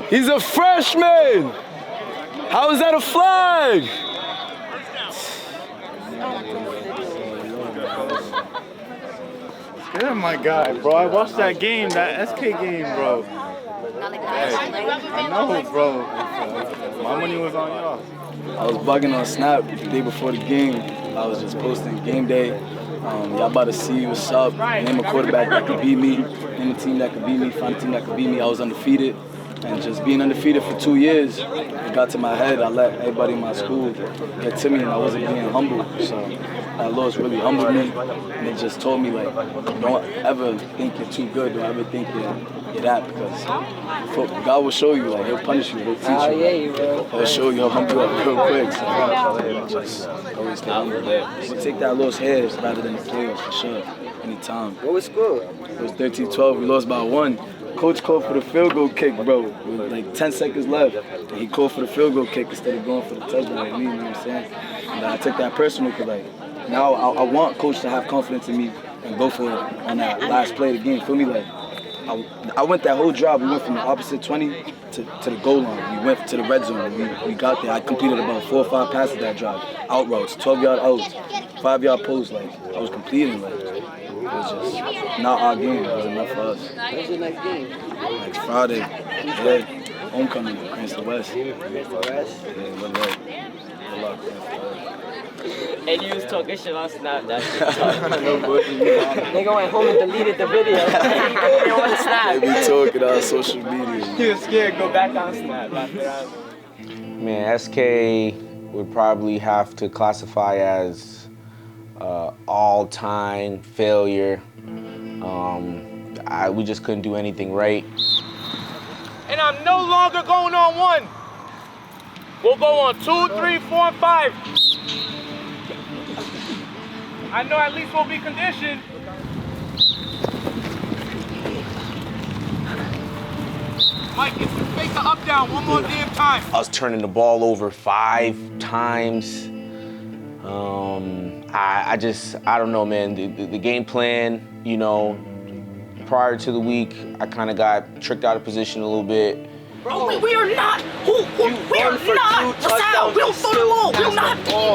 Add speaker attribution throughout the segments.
Speaker 1: He's a freshman! How is that a flag?
Speaker 2: Yeah, my guy, bro. I watched that game, that SK game, bro. Hey, I know, bro. My money was on y'all.
Speaker 1: I was bugging on Snap the day before the game. I was just posting game day. Y'all about to see what's up. Name a quarterback that could beat me. Name a team that could beat me. Find a team that could beat me. I was undefeated. And just being undefeated for 2 years, it got to my head. I let everybody in my school get to me, and I wasn't being humble. So that loss really humbled me, and it just told me, like, don't ever think you're too good. Don't ever think you're that, because God will show you. Like, He'll punish you. He'll teach you. He'll show you. He'll humble you up real quick. So just always stay humble. We'll take that loss here rather than the playoffs for sure. Anytime.
Speaker 3: What was score?
Speaker 1: It was 13-12. We lost by 1. Coach called for the field goal kick, bro, with like 10 seconds left. And he called for the field goal kick instead of going for the touchdown like me, you know what I'm saying? And I took that personal because, like, now I want Coach to have confidence in me and go for it on that last play of the game. Feel me? Like, I went that whole drive. We went from the opposite 20 to the goal line. We went to the red zone. We got there. I completed about 4 or 5 passes that drive. Out routes, 12-yard outs, 5-yard posts. Like, I was completing, like. It was just not our game. It was enough for us.
Speaker 3: When's the next game?
Speaker 1: Next Friday. Yeah. Homecoming, Cranston West. Yeah, good luck.
Speaker 4: And you was talking shit on Snap. That's
Speaker 3: Nigga went home and deleted the video.
Speaker 4: on Snap.
Speaker 1: They be talking on social media.
Speaker 4: He was scared to go back on Snap after that.
Speaker 5: Man, SK would probably have to classify as all-time failure. We just couldn't do anything right.
Speaker 6: And I'm no longer going on 1. We'll go on 2, 3, 4, and 5. I know at least we'll be conditioned. Mike, if you fake the up down one more damn time.
Speaker 5: I was turning the ball over 5 times. I don't know, man. The game plan, you know, prior to the week, I kind of got tricked out of position a little bit.
Speaker 7: Bro, we are not. We are not. LaSalle, we don't throw the ball.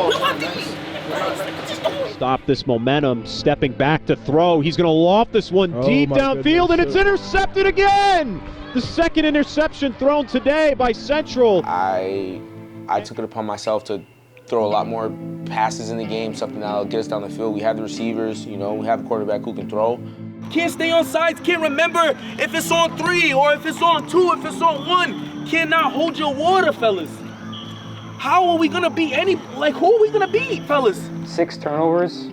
Speaker 7: We don't have these.
Speaker 8: Stop this momentum, stepping back to throw. He's going to loft this one deep downfield, and it's intercepted again. The second interception thrown today by Central.
Speaker 5: I took it upon myself to throw a lot more passes in the game, something that'll get us down the field. We have the receivers, you know, we have a quarterback who can throw.
Speaker 6: Can't stay on sides, can't remember if it's on 3 or if it's on 2, if it's on 1. Cannot hold your water, fellas. How are we gonna beat who are we gonna beat, fellas?
Speaker 9: 6 turnovers.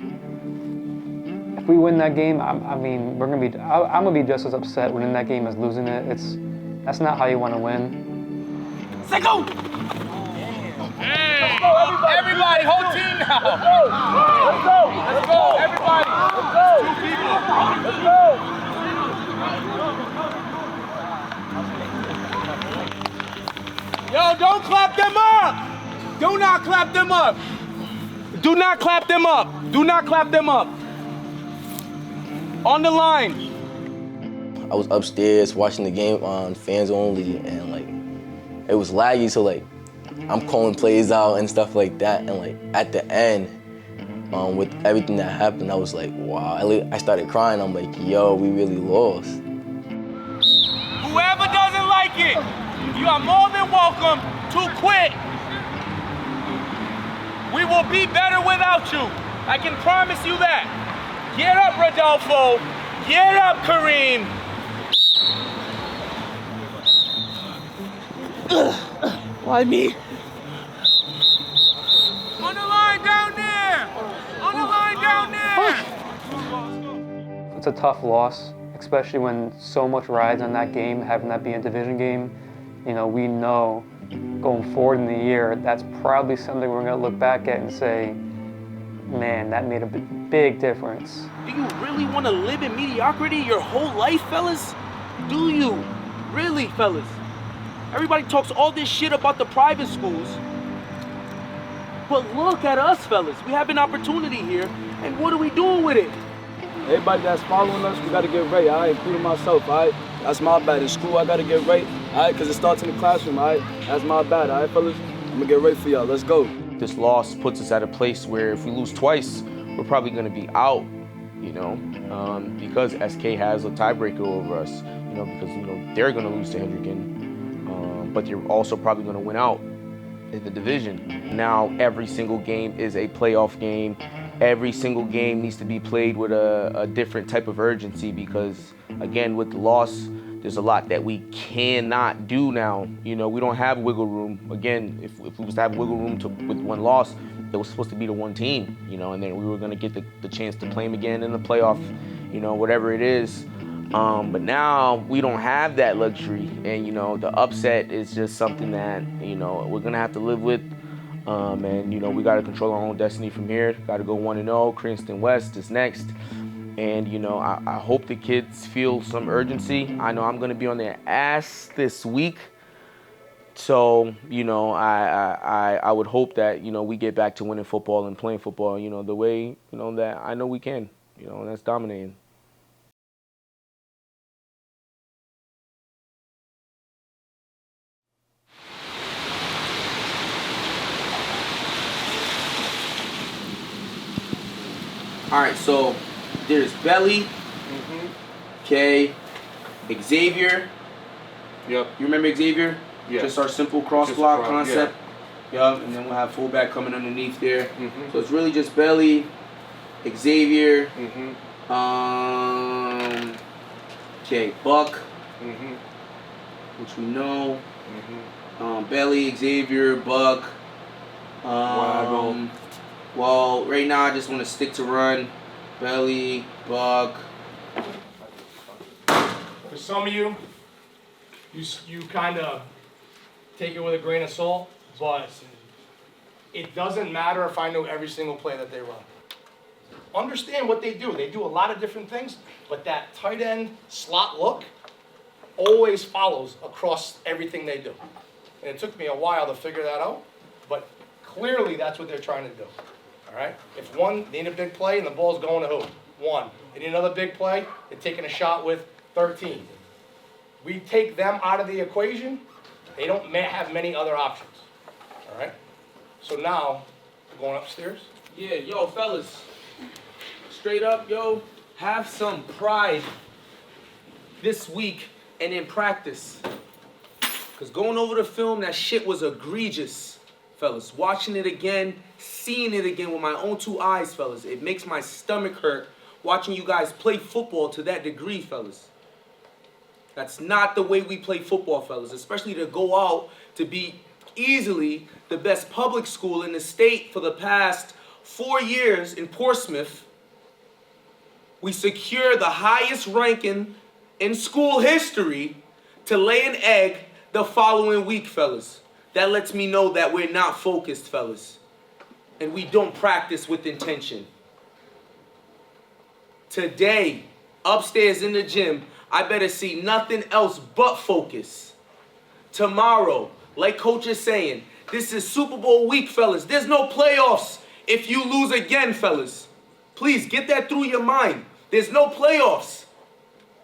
Speaker 9: If we win that game, I mean, I'm gonna be just as upset winning that game as losing it. That's not how you want to win.
Speaker 6: Let's go! Everybody, whole team now. Let's go, everybody. Let's go. 2 people. Let's go. Yo, don't clap them up. Do not clap them up. Do not clap them up. Do not clap them up. On the line.
Speaker 10: I was upstairs watching the game on fans only, and like it was laggy, so like I'm calling plays out and stuff like that, and like at the end, with everything that happened, I was like, wow. I started crying. I'm like, yo, we really lost.
Speaker 6: Whoever doesn't like it, you are more than welcome to quit. We will be better without you. I can promise you that. Get up, Rodolfo. Get up, Kareem.
Speaker 4: Why me?
Speaker 6: On the line down there. On the line down there.
Speaker 9: It's a tough loss, especially when so much rides on that game, having that be a division game. You know, we know going forward in the year, that's probably something we're going to look back at and say, man, that made a big difference.
Speaker 6: Do you really want to live in mediocrity your whole life, fellas? Do you? Really, fellas? Everybody talks all this shit about the private schools. But look at us, fellas. We have an opportunity here, and what are we doing with it?
Speaker 1: Everybody that's following us, we got to get ready, all right? Including myself, all right? That's my bad. In school, I gotta get right, all right? Because it starts in the classroom, all right? That's my bad, all right, fellas? I'm gonna get right for y'all. Let's go.
Speaker 5: This loss puts us at a place where if we lose twice, we're probably gonna be out, you know, because SK has a tiebreaker over us, you know, because, you know, they're gonna lose to Hendricken, but they're also probably gonna win out in the division. Now, every single game is a playoff game. Every single game needs to be played with a different type of urgency because, again, with the loss, there's a lot that we cannot do now. You know, we don't have wiggle room. Again, if we was to have wiggle room with one loss, it was supposed to be the one team, you know, and then we were going to get the chance to play them again in the playoff, you know, whatever it is. But now we don't have that luxury, and, you know, the upset is just something that, you know, we're going to have to live with. And, you know, we got to control our own destiny from here. Got to go 1-0. Kingston West is next. And, you know, I hope the kids feel some urgency. I know I'm going to be on their ass this week. So, you know, I would hope that, you know, we get back to winning football and playing football, you know, the way, you know, that I know we can. You know, and that's dominating. All right, so there's Belly, okay, Xavier.
Speaker 2: Yep.
Speaker 5: You remember Xavier?
Speaker 2: Yeah.
Speaker 5: Just our simple cross block concept. Yeah. Yep, and then we'll have fullback coming underneath there. So it's really just Belly, Xavier, okay, Buck, which we know. Belly, Xavier, Buck. Well, right now I just want to stick to run. Belly, Buck.
Speaker 11: For some of you, you kind of take it with a grain of salt, but it doesn't matter if I know every single play that they run. Understand what they do. They do a lot of different things, but that tight end slot look always follows across everything they do. And it took me a while to figure that out, but clearly that's what they're trying to do. All right? If one, they need a big play and the ball's going to who? One. They need another big play, they're taking a shot with 13. We take them out of the equation, they don't have many other options. All right? So now, going upstairs.
Speaker 5: Yeah, yo, fellas. Straight up, yo, have some pride this week and in practice. Because going over the film, that shit was egregious, fellas. Watching it again, seeing it again with my own two eyes, fellas. It makes my stomach hurt watching you guys play football to that degree, fellas. That's not the way we play football, fellas. Especially to go out to be easily the best public school in the state for the past 4 years in Portsmouth. We secure the highest ranking in school history to lay an egg the following week, fellas. That lets me know that we're not focused, fellas. And we don't practice with intention. Today, upstairs in the gym, I better see nothing else but focus. Tomorrow, like Coach is saying, this is Super Bowl week, fellas. There's no playoffs if you lose again, fellas. Please, get that through your mind. There's no playoffs.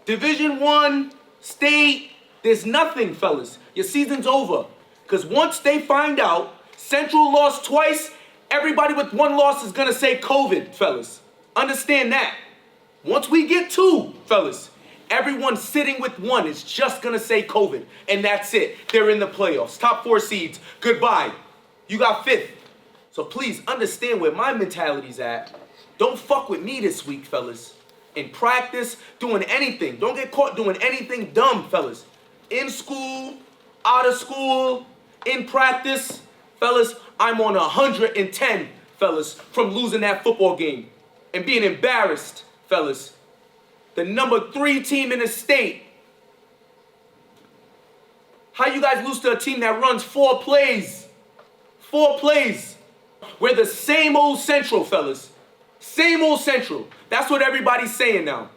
Speaker 5: Division I, state, there's nothing, fellas. Your season's over. Because once they find out Central lost twice, everybody with one loss is going to say COVID, fellas. Understand that. Once we get 2, fellas, everyone sitting with 1 is just going to say COVID. And that's it. They're in the playoffs. Top 4 seeds. Goodbye. You got 5th. So please understand where my mentality's at. Don't fuck with me this week, fellas. In practice, doing anything. Don't get caught doing anything dumb, fellas. In school, out of school, in practice, fellas, I'm on 110, fellas, from losing that football game and being embarrassed, fellas. The number 3 team in the state. How you guys lose to a team that runs 4 plays? 4 plays. We're the same old Central, fellas. Same old Central. That's what everybody's saying now.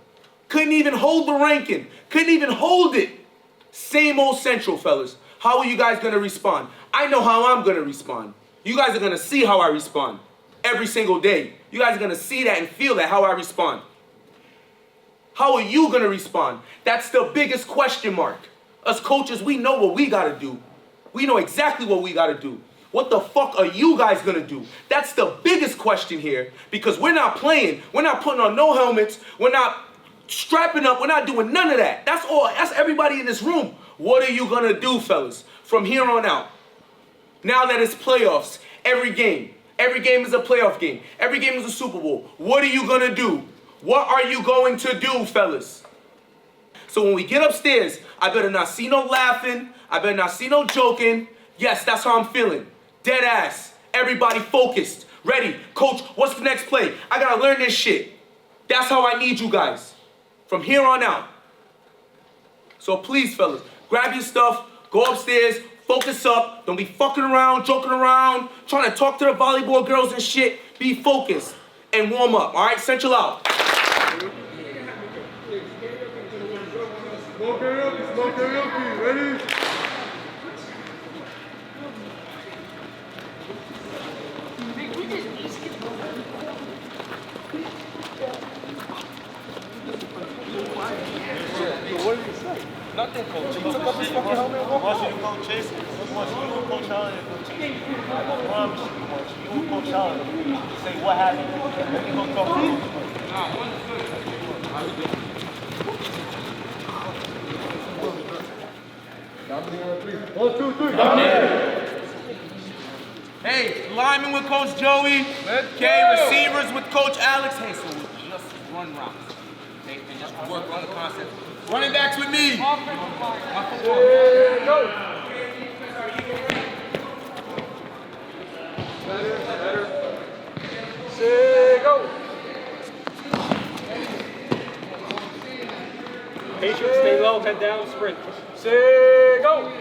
Speaker 5: Couldn't even hold the ranking. Couldn't even hold it. Same old Central, fellas. How are you guys going to respond? I know how I'm going to respond. You guys are going to see how I respond every single day. You guys are going to see that and feel that, how I respond.
Speaker 6: How are you gonna respond? That's the biggest question mark. Us coaches, we know what we gotta do. We know exactly what we gotta do. What the fuck are you guys gonna do? That's the biggest question here, because we're not playing. We're not putting on no helmets. We're not strapping up. We're not doing none of that. That's all. That's everybody in this room. What are you gonna do, fellas, from here on out? Now that it's playoffs, every game is a playoff game. Every game is a Super Bowl. What are you gonna do? What are you going to do, fellas? So when we get upstairs, I better not see no laughing. I better not see no joking. Yes, that's how I'm feeling. Dead ass. Everybody focused. Ready. Coach, what's the next play? I gotta learn this shit. That's how I need you guys. From here on out. So please, fellas, grab your stuff, go upstairs, focus up. Don't be fucking around, joking around, trying to talk to the volleyball girls and shit. Be focused and warm up, all right? Central out.
Speaker 2: Smoke karaoke, ready?
Speaker 6: What did he say? Nothing, coach. He took up his fucking helmet and walked out.
Speaker 2: You go chase him. You Coach Allen and go chase him. I promise you, you Coach Allen. Say what happened. Let me go talk to him. 1, 2, 3.
Speaker 6: Hey, lineman with Coach Joey. Okay, receivers with Coach Alex. Hey, so we just run routes. Okay, and just work on the concept. Running backs with me. Go. Better. Say go.
Speaker 9: Patience, stay low, head down, sprint.
Speaker 6: Say go.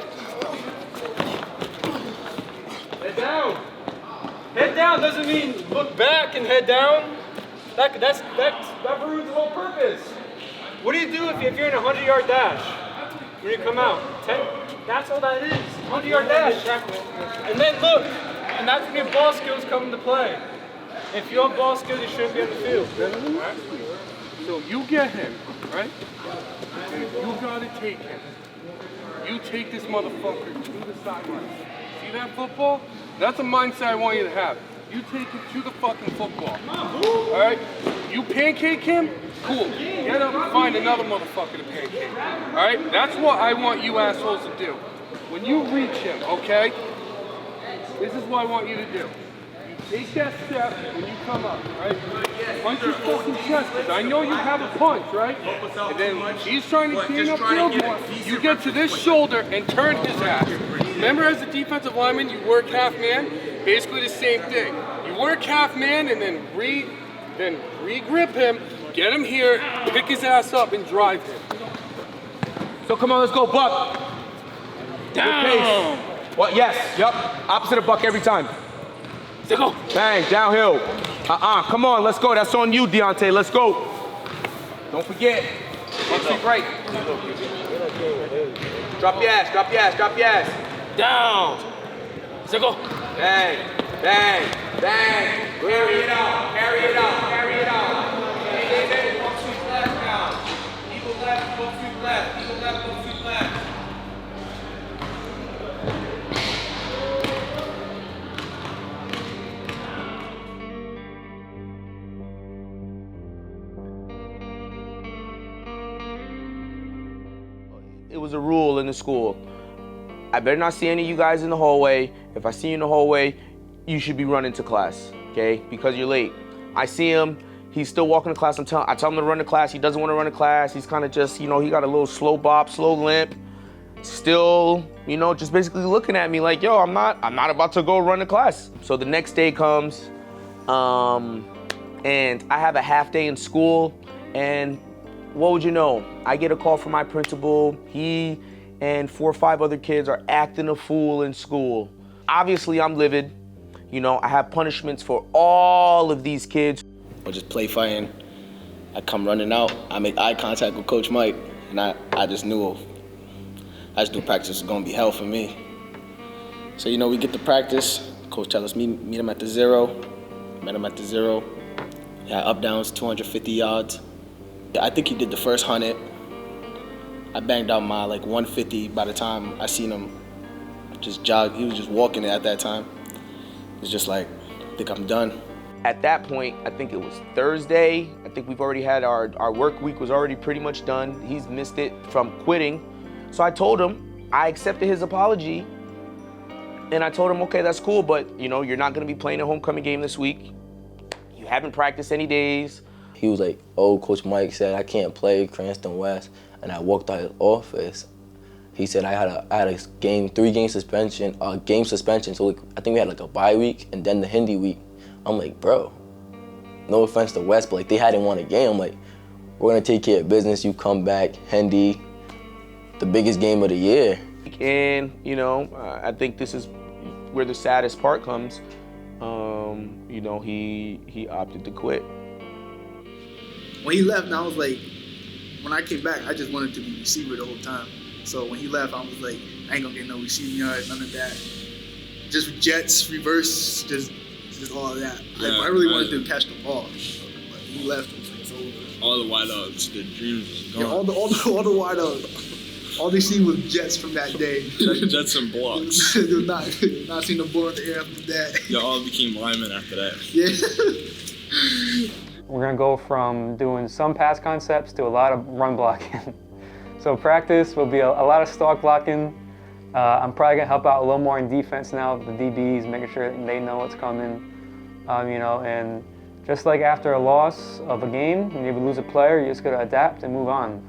Speaker 6: Head down.
Speaker 9: Head down doesn't mean look back and head down. That ruins the whole purpose. What do you do if you're in a 100-yard dash? When you come out, 10. That's all that is. 100-yard dash. And then look, and that's when your ball skills come into play. If you have ball skills, you shouldn't be on the field.
Speaker 11: So you get him, right? You gotta take him. You take this motherfucker to the sideline. See that football? That's the mindset I want you to have. You take him to the fucking football. Alright? You pancake him? Cool. Get up and find another motherfucker to pancake. Alright? That's what I want you assholes to do. When you reach him, okay? This is what I want you to do. You take that step when you come up, right? Punch your fucking chest, because I know you have a punch, right? And then he's trying to gain upfield. You get to this shoulder and turn his ass. Remember, as a defensive lineman, you work half man. Basically the same thing. You work half man and then re-grip him, get him here, pick his ass up, and drive him.
Speaker 6: So come on, let's go, Buck.
Speaker 5: Down. What? Yes. Yep. Opposite of Buck every time.
Speaker 6: So go.
Speaker 5: Bang. Downhill. Come on. Let's go. That's on you, Deontay. Let's go. Don't forget. One sweep right. Drop your ass. Drop your ass. Drop your ass.
Speaker 6: Down. So go.
Speaker 5: Bang. Bang. Bang. Carry it out. Carry it out. Carry it out. One sweep left now. Eagle left. One sweep left. Eagle left. One sweep left. It was a rule in the school. I better not see any of you guys in the hallway. If I see you in the hallway, you should be running to class, okay? Because you're late. I see him, he's still walking to class. I tell him to run to class. He doesn't want to run to class. He's kind of just, he got a little slow bop, slow limp. Still, just basically looking at me like, yo, I'm not about to go run to class. So the next day comes, and I have a half day in school, and what would you know? I get a call from my principal. He and 4 or 5 other kids are acting a fool in school. Obviously, I'm livid. I have punishments for all of these kids.
Speaker 10: Or just play fighting. I come running out. I make eye contact with Coach Mike, and I just knew practice was gonna be hell for me. So we get to practice. Coach tells us meet him at the 0. Met him at the 0. Yeah, up downs 250 yards.
Speaker 12: I think he did the first 100. I banged out my like 150 by the time I seen him just jog. He was just walking it at that time. It's just like, I think I'm done.
Speaker 5: At that point, I think it was Thursday. I think we've already had our work week was already pretty much done. He's missed it from quitting. So I told him, I accepted his apology. And I told him, okay, that's cool, but you know, you're not gonna be playing a homecoming game this week. You haven't practiced any days.
Speaker 10: He was like, oh, Coach Mike said I can't play Cranston West. And I walked out of his office. He said I had a game suspension. So like, I think we had like a bye week and then the Hindi week. I'm like, bro, no offense to West, but like they hadn't won a game. I'm like, we're gonna take care of business. You come back, Hindi, the biggest game of the year.
Speaker 5: And you know, I think this is where the saddest part comes. You know, he opted to quit.
Speaker 13: When he left, I was like, when I came back, I just wanted to be receiver the whole time. So when he left, I was like, I ain't gonna get no receiving yards, none of that. Just jets, reverse, just all of that.
Speaker 14: Yeah,
Speaker 13: I really wanted to catch the ball. But he left, it was like, it's over.
Speaker 14: All the wideouts, the dreams gone.
Speaker 13: Yeah, all the wideouts. All they seen was jets from that day.
Speaker 14: Jets and blocks.
Speaker 13: They're not seeing the ball in the air after that.
Speaker 14: They all became linemen after that.
Speaker 13: Yeah.
Speaker 9: We're gonna go from doing some pass concepts to a lot of run blocking. So practice will be a lot of stalk blocking. I'm probably gonna help out a little more in defense now with the DBs, making sure that they know what's coming. You know, and just like after a loss of a game, when you lose a player, you just gotta adapt and move on.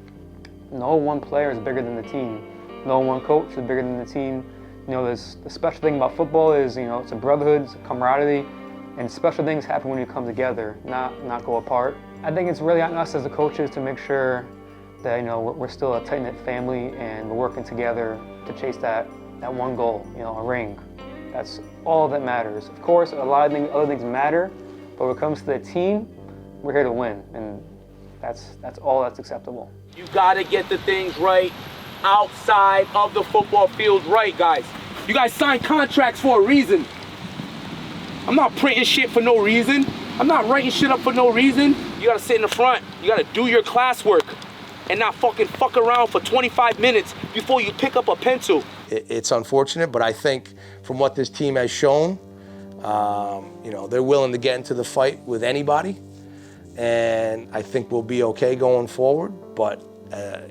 Speaker 9: No one player is bigger than the team. No one coach is bigger than the team. You know, the special thing about football is, you know, it's a brotherhood, it's a camaraderie, and special things happen when you come together, not go apart. I think it's really on us as the coaches to make sure that, you know, we're still a tight-knit family and we're working together to chase that one goal, you know, a ring. That's all that matters. Of course, a lot of other things matter, but when it comes to the team, we're here to win, and that's all that's acceptable.
Speaker 6: You gotta get the things right outside of the football field right, guys. You guys sign contracts for a reason. I'm not printing shit for no reason. I'm not writing shit up for no reason. You gotta sit in the front. You gotta do your classwork and not fuck around for 25 minutes before you pick up a pencil.
Speaker 15: It's unfortunate, but I think from what this team has shown, you know, they're willing to get into the fight with anybody. And I think we'll be okay going forward. But,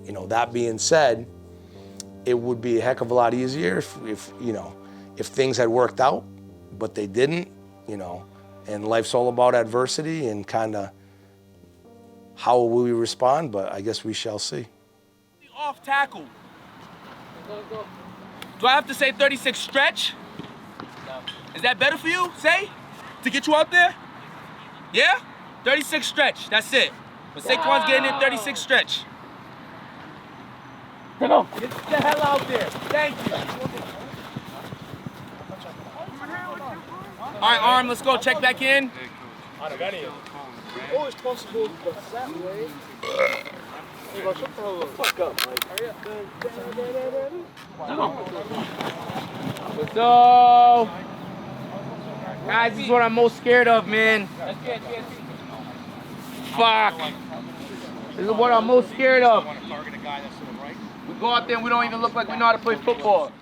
Speaker 15: you know, that being said, it would be a heck of a lot easier if you know, if things had worked out, but they didn't, you know, and life's all about adversity and kind of how will we respond, but I guess we shall see.
Speaker 6: Off tackle. Do I have to say 36 stretch? Is that better for you, say? To get you out there? Yeah? 36 stretch, that's it. But Saquon's getting in 36 stretch. Get the hell out there. Thank you. All right, Arm, let's go. Check back in.
Speaker 11: Always possible, but that way. Fuck up, Mike.
Speaker 6: So, guys, this is what I'm most scared of, man. Fuck. This is what I'm most scared of. We go out there and we don't even look like we know how to play football.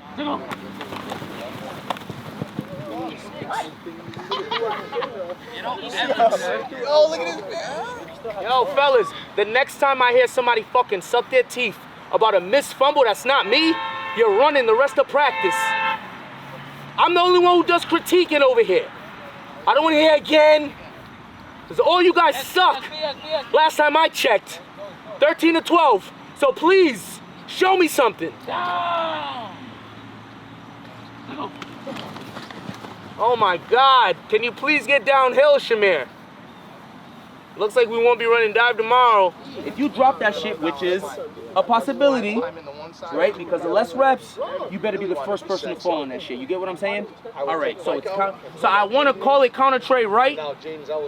Speaker 11: Oh, look at this.
Speaker 6: Yo, fellas, the next time I hear somebody fucking suck their teeth about a missed fumble that's not me, you're running the rest of practice. I'm the only one who does critiquing over here. I don't want to hear again, because all you guys suck. Last time I checked, 13-12. So please, show me something. Oh my God, can you please get downhill, Shamir? Looks like we won't be running dive tomorrow. If you drop that shit, which is a possibility, right? Because the less reps, you better be the first person to fall on that shit. You get what I'm saying? All right, so I want to call it counter tray right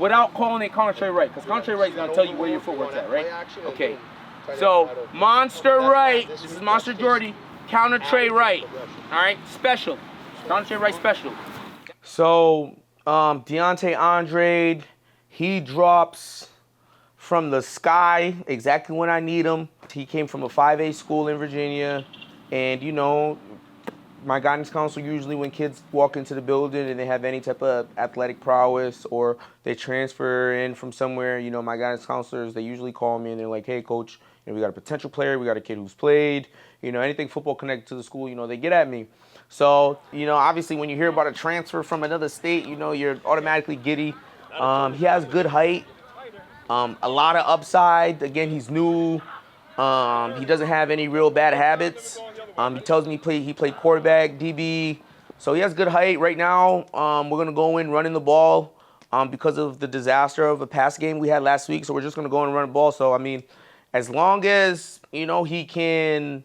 Speaker 6: without calling it counter tray right, because counter tray right is going to tell you where your footwork's at, right? Okay, so monster right, this is Monster Jordy, counter tray right, all right? Special, counter tray right special.
Speaker 5: So, Deontay Andrade, he drops from the sky exactly when I need him. He came from a 5A school in Virginia, and you know, my guidance counselor usually when kids walk into the building and they have any type of athletic prowess or they transfer in from somewhere, you know, my guidance counselors, they usually call me and they're like, hey, coach, you know, we got a potential player, we got a kid who's played, you know, anything football connected to the school, you know, they get at me. So, you know, obviously when you hear about a transfer from another state, you know, you're automatically giddy. He has good height, a lot of upside. Again, he's new. He doesn't have any real bad habits. He tells me he played quarterback, DB, so he has good height. Right now, we're gonna go in running the ball because of the disaster of a pass game we had last week. So we're just gonna go in and run the ball. So I mean, as long as you know he can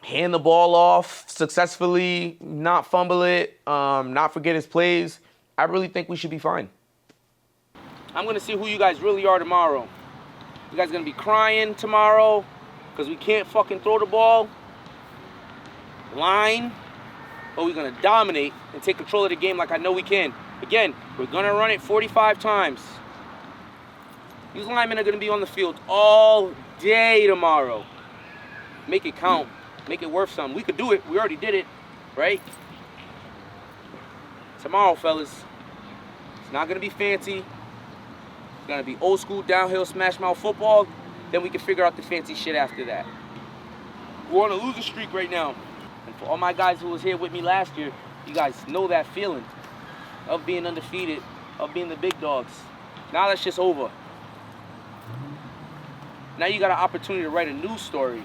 Speaker 5: hand the ball off successfully, not fumble it, not forget his plays, I really think we should be fine. I'm gonna see who you guys really are tomorrow. You guys gonna be crying tomorrow because we can't fucking throw the ball, line, or we're gonna dominate and take control of the game like I know we can. Again, we're gonna run it 45 times. These linemen are gonna be on the field all day tomorrow. Make it count, make it worth something. We could do it, we already did it, right? Tomorrow, fellas, it's not gonna be fancy. It's gonna be old school downhill smash mouth football. Then we can figure out the fancy shit after that. We're on a losing streak right now. And for all my guys who was here with me last year, you guys know that feeling of being undefeated, of being the big dogs. Now that's just over. Now you got an opportunity to write a new story.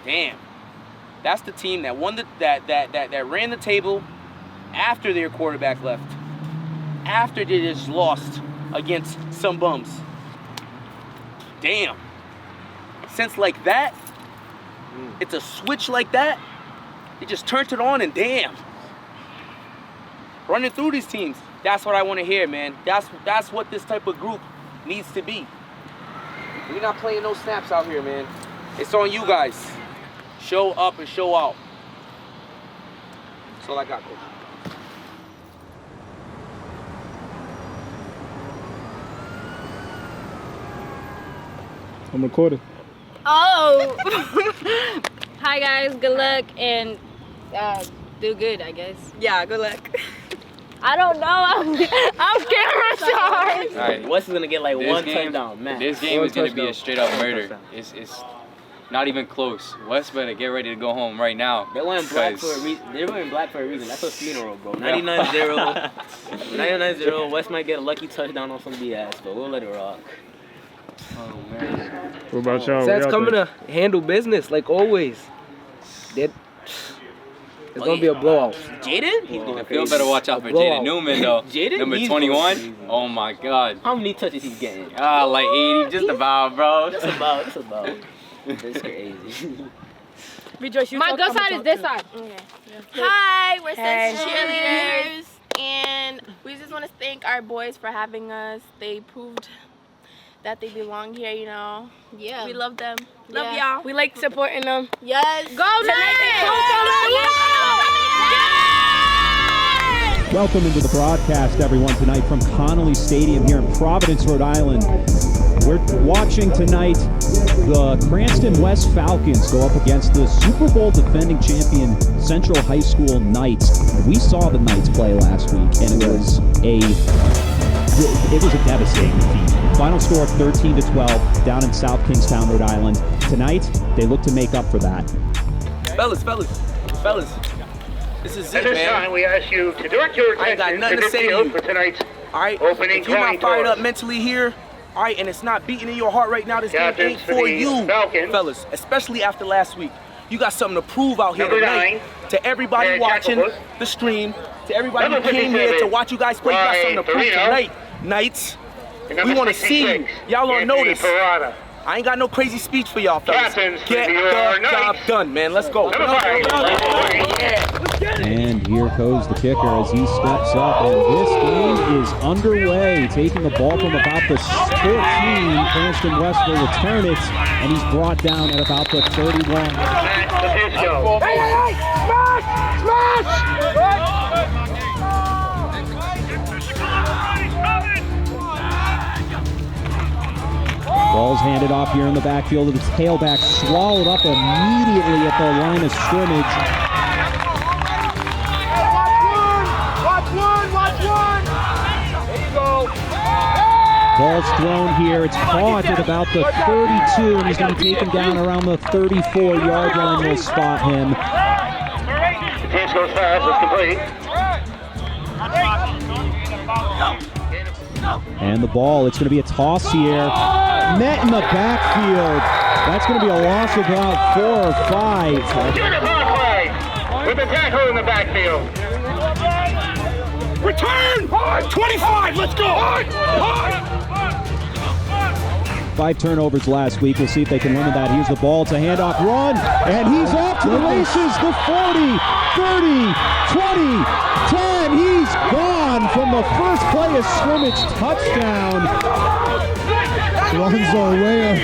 Speaker 5: Damn. That's the team that won that ran the table after their quarterback left. After they just lost against some bums. Damn. Sense like that, it's a switch like that, they just turned it on and damn. Running through these teams, that's what I want to hear, man. That's what this type of group needs to be. We're not playing no snaps out here, man. It's on you guys. Show up and show out. That's all I got, coach.
Speaker 16: I'm recording.
Speaker 17: Oh! Hi guys, good luck and do good, I guess. Yeah, good luck. I don't know. I'm camera shy.
Speaker 4: All right, Wes is gonna get like one touchdown, man.
Speaker 18: This game is gonna be a straight up murder. It's not even close. Wes better get ready to go home right now.
Speaker 4: They're wearing black for a reason. They're wearing black for a reason. That's a funeral, bro. 99-0. 99-0. Wes might get a lucky touchdown on some BS, but we'll let it rock.
Speaker 18: Oh man.
Speaker 16: What about y'all?
Speaker 3: Zach's coming to handle business like always. It's gonna be a blowout.
Speaker 4: Jaden? He's going
Speaker 18: Phil better watch out for Jaden Newman though.
Speaker 4: Jaden?
Speaker 18: Number 21. Oh my God.
Speaker 4: How many touches he's getting?
Speaker 18: Like 80, just about, bro.
Speaker 4: Just about. That's crazy.
Speaker 17: Rejoice, my good side is this side. Okay.
Speaker 19: Hi, we're Sense cheerleaders, and we just want to thank our boys for having us. They proved that they belong here, you know. Yeah. We love them. Love y'all.
Speaker 17: We like supporting them.
Speaker 19: Yes.
Speaker 17: Go Knights!
Speaker 8: Welcome into the broadcast, everyone, tonight from Connolly Stadium here in Providence, Rhode Island. We're watching tonight the Cranston West Falcons go up against the Super Bowl defending champion Central High School Knights. We saw the Knights play last week, and it was a devastating defeat. Final score 13-12 down in South Kingston, Rhode Island. Tonight, they look to make up for that.
Speaker 6: Fellas. This is it, man.
Speaker 20: At this time, we ask you to direct your attention to the field for tonight's opening
Speaker 6: if you're not fired
Speaker 20: toss.
Speaker 6: up mentally here, all right, and it's not beating in your heart right now, this game
Speaker 20: Captains
Speaker 6: ain't
Speaker 20: for
Speaker 6: for
Speaker 20: the
Speaker 6: you,
Speaker 20: Falcons.
Speaker 6: fellas, especially after last week. You got something to prove out here
Speaker 20: Number
Speaker 6: tonight
Speaker 20: 9,
Speaker 6: to everybody
Speaker 20: Aaron
Speaker 6: watching
Speaker 20: Jacobus.
Speaker 6: the stream, to everybody
Speaker 20: Number
Speaker 6: who came here
Speaker 20: 57,
Speaker 6: to watch you guys play. You got something to prove
Speaker 20: Ryan
Speaker 6: tonight, Knights.
Speaker 20: And
Speaker 6: We
Speaker 20: number
Speaker 6: want to see you.
Speaker 20: 66,
Speaker 6: Y'all on
Speaker 20: Anthony
Speaker 6: notice.
Speaker 20: Parada.
Speaker 6: I ain't got no crazy speech for y'all, fellas.
Speaker 20: Captains for
Speaker 6: Get
Speaker 20: your
Speaker 6: the
Speaker 20: Knights.
Speaker 6: job done, man. Let's go.
Speaker 20: Number 5,
Speaker 8: And here goes the kicker as he steps up, and this game is underway. Taking the ball from about the 14, Cranston West will return it, and he's brought down at about the 31.
Speaker 20: Hey! Smash!
Speaker 8: Ball's handed off here in the backfield. The tailback swallowed up immediately at the line of scrimmage.
Speaker 20: Watch one! There you go.
Speaker 8: Ball's thrown here. It's caught at about the 32, and he's going to be taken down around the 34-yard line. We'll spot him.
Speaker 20: The chance goes fast. It's complete.
Speaker 8: And the ball, it's going to be a toss here. Met in the backfield. That's going to be a loss of about 4 or 5.
Speaker 20: Uniform play with the tackle in the backfield. Return! 25, let's go!
Speaker 8: 5 turnovers last week. We'll see if they can limit that. Here's the ball. It's a handoff run. And he's off to the races. The 40, 30, 20, 10. He's gone from the first play of scrimmage touchdown.
Speaker 21: Runs our way.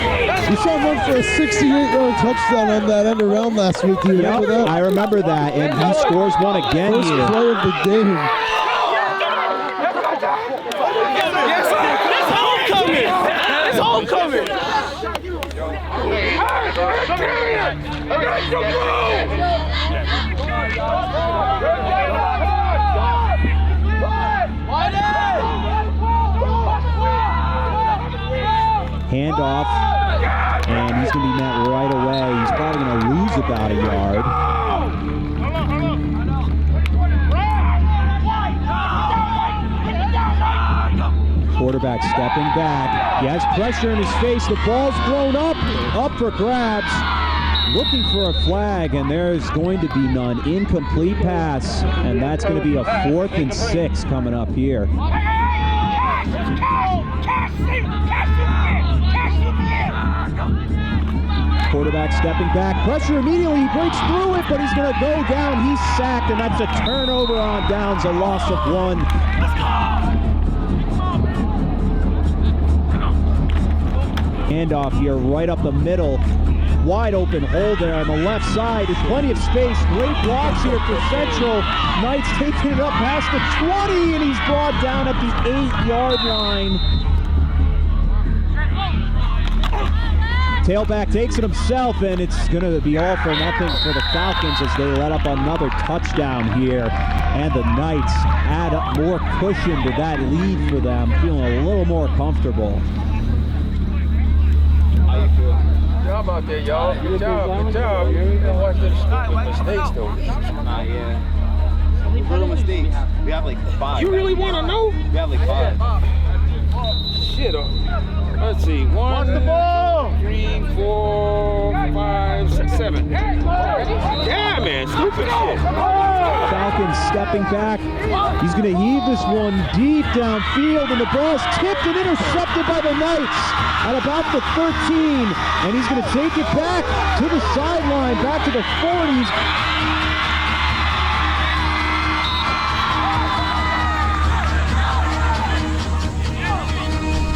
Speaker 21: We saw him run for a 68-yard touchdown on that end around last week. Do you remember that?
Speaker 8: I remember that. And he scores one again
Speaker 21: First
Speaker 8: here.
Speaker 21: play of the game.
Speaker 20: It's homecoming!
Speaker 8: Handoff. And he's going to be met right away. He's probably going to lose about a yard. Quarterback stepping back. He has pressure in his face. The ball's thrown up for grabs. Looking for a flag, and there's going to be none. Incomplete pass, and that's going to be a 4th and 6 coming up here. Quarterback stepping back. Pressure immediately. He breaks through it, but he's going to go down. He's sacked, and that's a turnover on downs, a loss of 1. Handoff here right up the middle. Wide open hole there on the left side. There's plenty of space. Great blocks here for Central. Knights taking it up past the 20, and he's brought down at the 8-yard line. Tailback takes it himself, and it's going to be all for nothing for the Falcons as they let up another touchdown here. And the Knights add up more cushion to that lead for them, feeling a little more comfortable.
Speaker 5: Good job out there, y'all. Good job, good job. You didn't watch the stupid mistakes, though.
Speaker 22: Yeah. Little mistakes. We have like 5.
Speaker 5: You really want to know?
Speaker 22: We have like 5.
Speaker 5: Shit. Let's see. 1, 2, 3, 4, 5, 6, 7. Yeah, man. Stupid shit.
Speaker 8: Falcons stepping back. He's going to heave this one deep downfield, and the ball's tipped and intercepted by the Knights at about the 13. And he's going to take it back to the sideline, back to the 40s.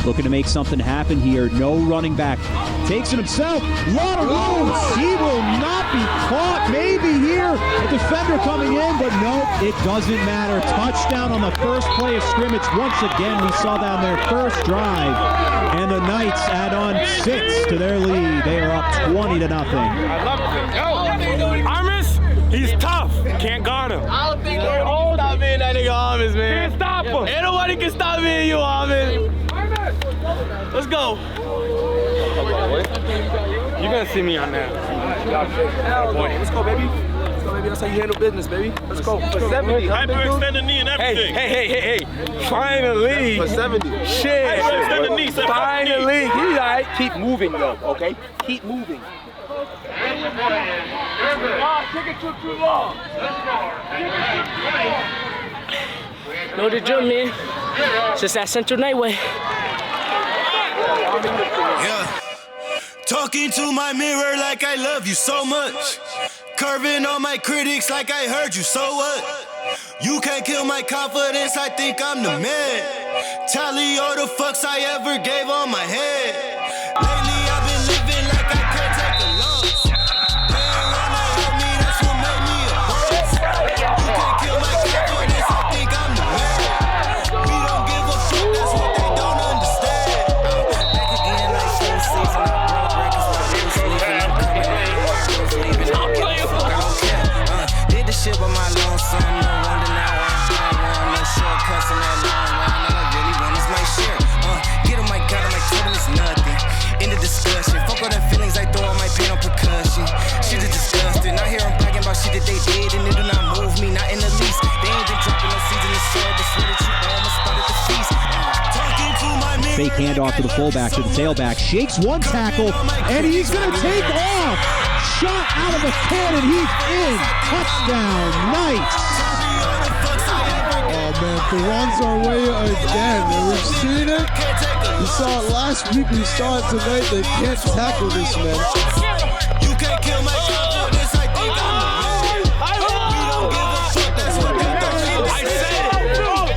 Speaker 8: Looking to make something happen here. No running back. Takes it himself. Lot of room. He will not be caught. Maybe here. A defender coming in, but no, it doesn't matter. Touchdown on the first play of scrimmage. Once again, we saw that on their first drive. And the Knights add on 6 to their lead. They are up 20-0.
Speaker 5: I love it. Yo, Armis, he's tough. Can't guard him.
Speaker 6: I don't think they're all stop being that nigga Armis, man.
Speaker 5: Can't stop him.
Speaker 6: Ain't nobody can stop me and you, Armis. Let's go.
Speaker 5: You're gonna see me on that.
Speaker 6: Let's go, baby. Let's go, baby. That's how you handle business, baby. Let's go. For 70.
Speaker 14: Hyperextend the knee and everything.
Speaker 5: Hey. Finally.
Speaker 6: For 70.
Speaker 5: Shit.
Speaker 14: Hyperextend the knee.
Speaker 5: Finally.
Speaker 6: He's all right. Keep moving, though, okay? Keep moving.
Speaker 23: Know the drill, man. It's just that Central Night way.
Speaker 24: Yeah. Talking to my mirror like I love you so much. Curving on my critics like I heard you, so what? You can't kill my confidence, I think I'm the man. Tally all the fucks I ever gave on my head. Lately I've been living like I can't take a loss. They ain't wanna help me, that's what made me a boss. You can't kill my confidence, I think I'm the man. We don't give a fuck, that's what they don't understand. Back again like
Speaker 8: Fake handoff to the fullback, to the tailback. Shakes one tackle, and he's going to take off. Shot out of the cannon. He's in. Touchdown, Knights.
Speaker 21: Oh, man, Ferran's our way again. We've seen it. We saw it last week. We saw it tonight. They can't tackle this, man.
Speaker 24: You can't kill my confidence. I think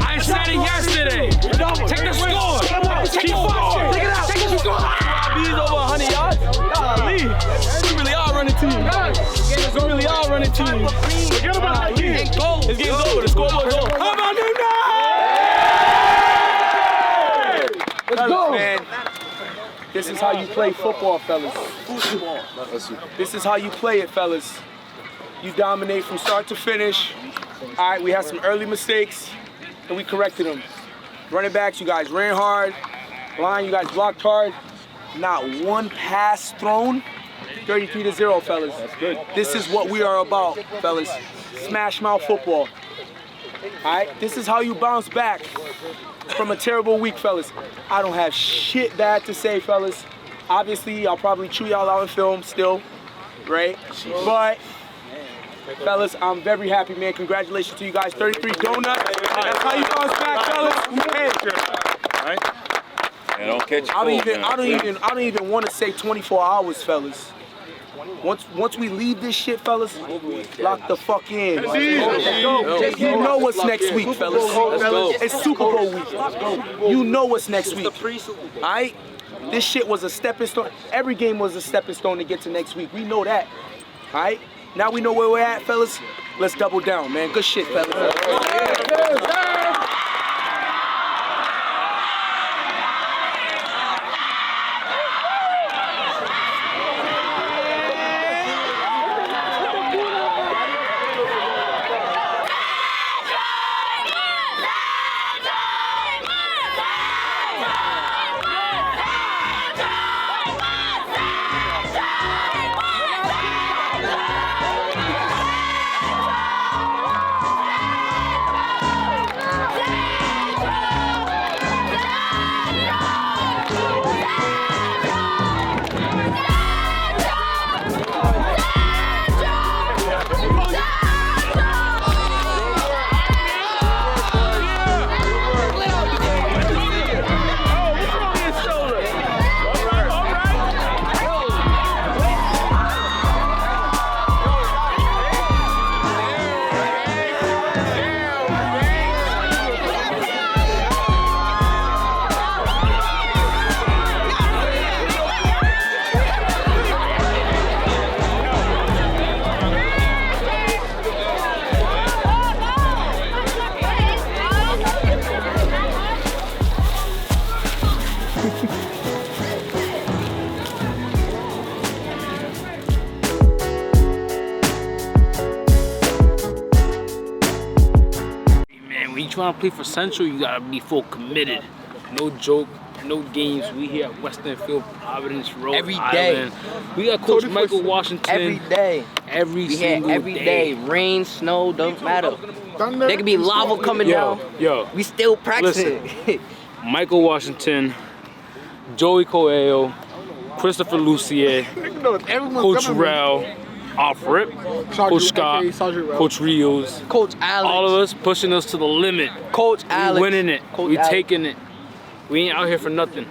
Speaker 1: I said it yesterday. Take the score. Keep forward. Take it out. Take the score. He's over 100 yards. Golly. We really are running team. We really are running team. Forget about that game. This game's over. The scoreboard's over. How about New Night?
Speaker 6: Let's go. Man, this is how you play football, fellas. This is how you play it, fellas. You dominate from start to finish. All right, we had some early mistakes, and we corrected them. Running backs, you guys ran hard. Line, you guys blocked hard. Not one pass thrown. 33-0, fellas. That's good. This is what we are about, fellas. Smash mouth football. All right, this is how you bounce back from a terrible week, fellas. I don't have shit bad to say, fellas. Obviously, I'll probably chew y'all out in film still, right? But, fellas, I'm very happy, man. Congratulations to you guys. 33 donuts. That's how you bounce back, fellas. Hey.
Speaker 14: Right? Yeah, don't catch
Speaker 6: I don't even want to say 24 hours, fellas. Once we leave this shit, fellas, lock the fuck in. You know what's next week, fellas. It's Super Bowl week. You know what's next week. All right? This shit was a stepping stone. Every game was a stepping stone to get to next week. We know that. All right? Now we know where we're at, fellas. Let's double down, man. Good shit, fellas.
Speaker 23: Trying to play for Central, you gotta be full committed. No joke, no games. We here at Western Field, Providence, Rhode Island. We got Coach Michael Washington.
Speaker 2: Every day.
Speaker 23: Every single
Speaker 2: every day. Rain, snow, don't matter. There could be lava coming down.
Speaker 23: Yo,
Speaker 2: we still practicing.
Speaker 23: Listen, Michael Washington, Joey Coelho, Christopher Lucier, Coach Rel, off rip, Coach Scott, Coach Rios,
Speaker 2: Coach Alex.
Speaker 23: All of us pushing us to the limit.
Speaker 2: Coach Alex.
Speaker 23: We winning it.
Speaker 2: Coach
Speaker 23: We
Speaker 2: Alex.
Speaker 23: taking it. We ain't out here for nothing.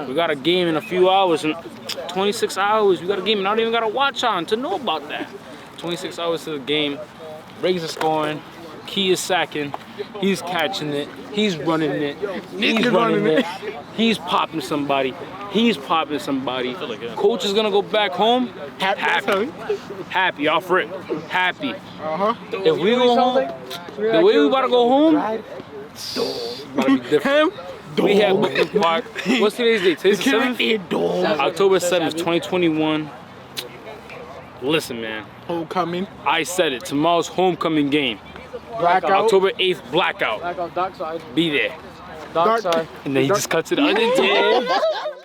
Speaker 23: We got a game in a few hours, in 26 hours. We got a game and I don't even got to watch on to know about that. 26 hours to the game. Riggs is scoring. Key is sacking. He's catching it. He's running it. He's running it. He's popping somebody. He's popping somebody. Coach is gonna go back home happy. Happy, off rip. Happy. If we go home, the way we about to go home, it's about to be different. We have Brooklyn Park. What's today's date? Today's the 7th? October 7th, 2021. Listen, man.
Speaker 11: Homecoming.
Speaker 23: I said it. Tomorrow's homecoming game.
Speaker 11: Blackout.
Speaker 23: October 8th, blackout.
Speaker 11: Blackout, dark side.
Speaker 23: Be there.
Speaker 11: Dark side.
Speaker 23: And then he just cuts it out.